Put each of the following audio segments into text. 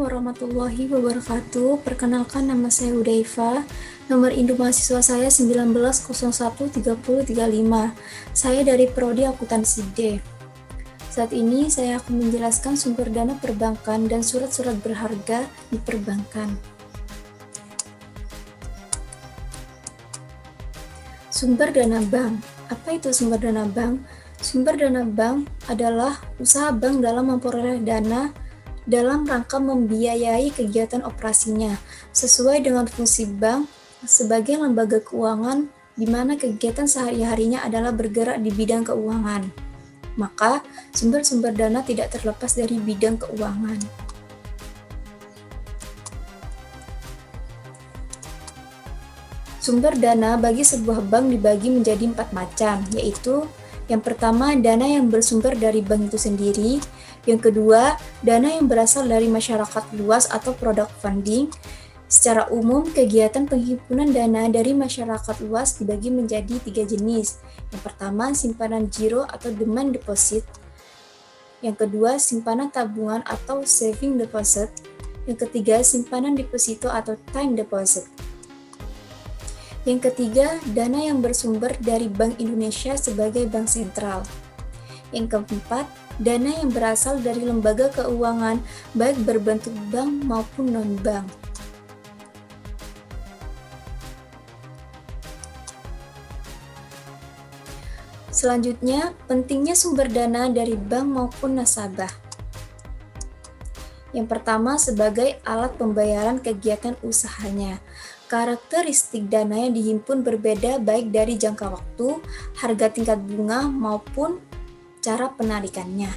warahmatullahi wabarakatuh. Perkenalkan, nama saya Hudaifa. Nomor induk mahasiswa saya 19013035. Saya dari Prodi Akuntansi D. Saat ini saya akan menjelaskan sumber dana perbankan dan surat-surat berharga di perbankan. Sumber dana bank. Apa itu sumber dana bank? Sumber dana bank adalah usaha bank dalam memperoleh dana dalam rangka membiayai kegiatan operasinya, sesuai dengan fungsi bank sebagai lembaga keuangan di mana kegiatan sehari-harinya adalah bergerak di bidang keuangan. Maka, sumber-sumber dana tidak terlepas dari bidang keuangan. Sumber dana bagi sebuah bank dibagi menjadi 4 macam, yaitu yang pertama, dana yang bersumber dari bank itu sendiri. Yang kedua, dana yang berasal dari masyarakat luas atau product funding. Secara umum, kegiatan penghimpunan dana dari masyarakat luas dibagi menjadi 3 jenis. Yang pertama, simpanan giro atau demand deposit. Yang kedua, simpanan tabungan atau saving deposit. Yang ketiga, simpanan deposito atau time deposit. Yang ketiga, dana yang bersumber dari Bank Indonesia sebagai bank sentral. Yang keempat, dana yang berasal dari lembaga keuangan baik berbentuk bank maupun non-bank. Selanjutnya, pentingnya sumber dana dari bank maupun nasabah. Yang pertama, sebagai alat pembayaran kegiatan usahanya. Karakteristik dana yang dihimpun berbeda baik dari jangka waktu, harga tingkat bunga, maupun cara penarikannya.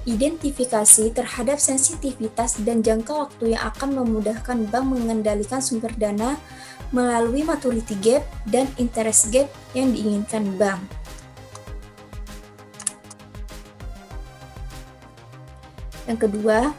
Identifikasi terhadap sensitivitas dan jangka waktu yang akan memudahkan bank mengendalikan sumber dana melalui maturity gap dan interest gap yang diinginkan bank. Yang kedua,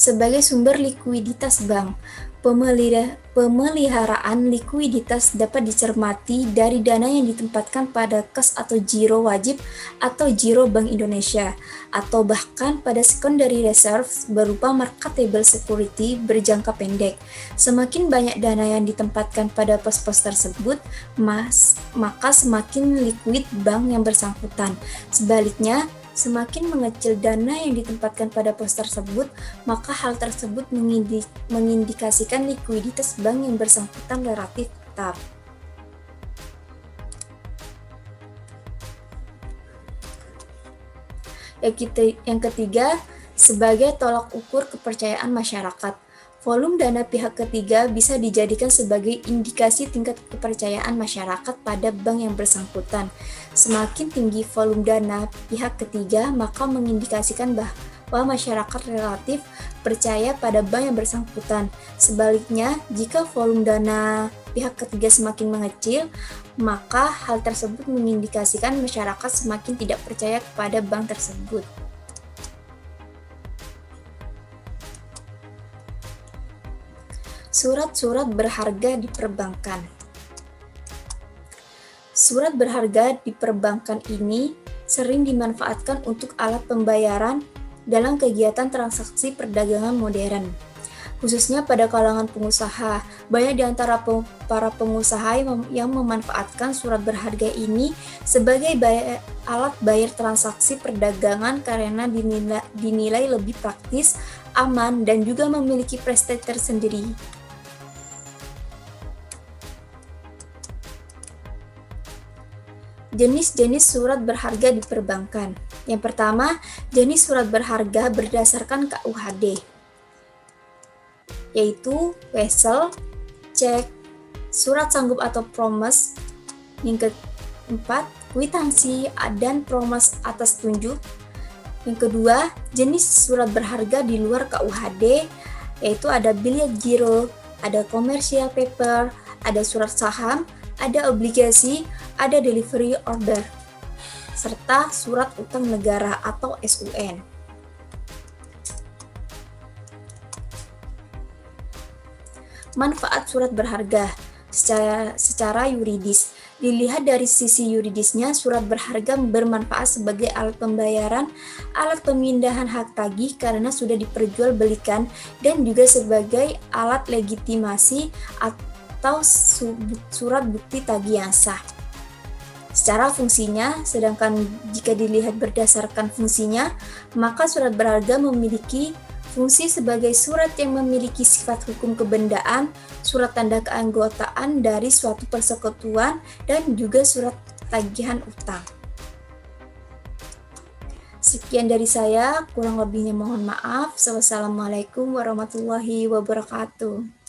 sebagai sumber likuiditas bank, pemeliharaan likuiditas dapat dicermati dari dana yang ditempatkan pada kas atau giro wajib atau giro Bank Indonesia, atau bahkan pada secondary reserves berupa marketable security berjangka pendek. Semakin banyak dana yang ditempatkan pada pos-pos tersebut, maka semakin liquid bank yang bersangkutan. Sebaliknya, semakin mengecil dana yang ditempatkan pada pos tersebut, maka hal tersebut mengindikasikan likuiditas bank yang bersangkutan relatif tetap. Yang ketiga, sebagai tolak ukur kepercayaan masyarakat. Volume dana pihak ketiga bisa dijadikan sebagai indikasi tingkat kepercayaan masyarakat pada bank yang bersangkutan. Semakin tinggi volume dana pihak ketiga, maka mengindikasikan bahwa masyarakat relatif percaya pada bank yang bersangkutan. Sebaliknya, jika volume dana pihak ketiga semakin mengecil, maka hal tersebut mengindikasikan masyarakat semakin tidak percaya kepada bank tersebut. Surat-surat berharga di perbankan. Surat berharga di perbankan ini sering dimanfaatkan untuk alat pembayaran dalam kegiatan transaksi perdagangan modern, khususnya pada kalangan pengusaha. Banyak di antara para pengusaha yang memanfaatkan surat berharga ini sebagai alat bayar transaksi perdagangan karena dinilai lebih praktis, aman, dan juga memiliki prestasi tersendiri. Jenis-jenis surat berharga di perbankan. Yang pertama, jenis surat berharga berdasarkan KUHD, yaitu wesel, cek, surat sanggup atau promise. Yang keempat, kwitansi dan promise atas tunjuk. Yang kedua, jenis surat berharga di luar KUHD, yaitu ada billet giro, ada commercial paper, ada surat saham, ada obligasi, ada delivery order, serta surat utang negara atau SUN. Manfaat surat berharga. secara yuridis. Dilihat dari sisi yuridisnya, surat berharga bermanfaat sebagai alat pembayaran, alat pemindahan hak tagih karena sudah diperjualbelikan, dan juga sebagai alat legitimasi atau surat bukti tagih yang sah. Secara fungsinya, sedangkan jika dilihat berdasarkan fungsinya, maka surat berharga memiliki fungsi sebagai surat yang memiliki sifat hukum kebendaan, surat tanda keanggotaan dari suatu persekutuan, dan juga surat tagihan utang. Sekian dari saya, kurang lebihnya mohon maaf. Wassalamualaikum warahmatullahi wabarakatuh.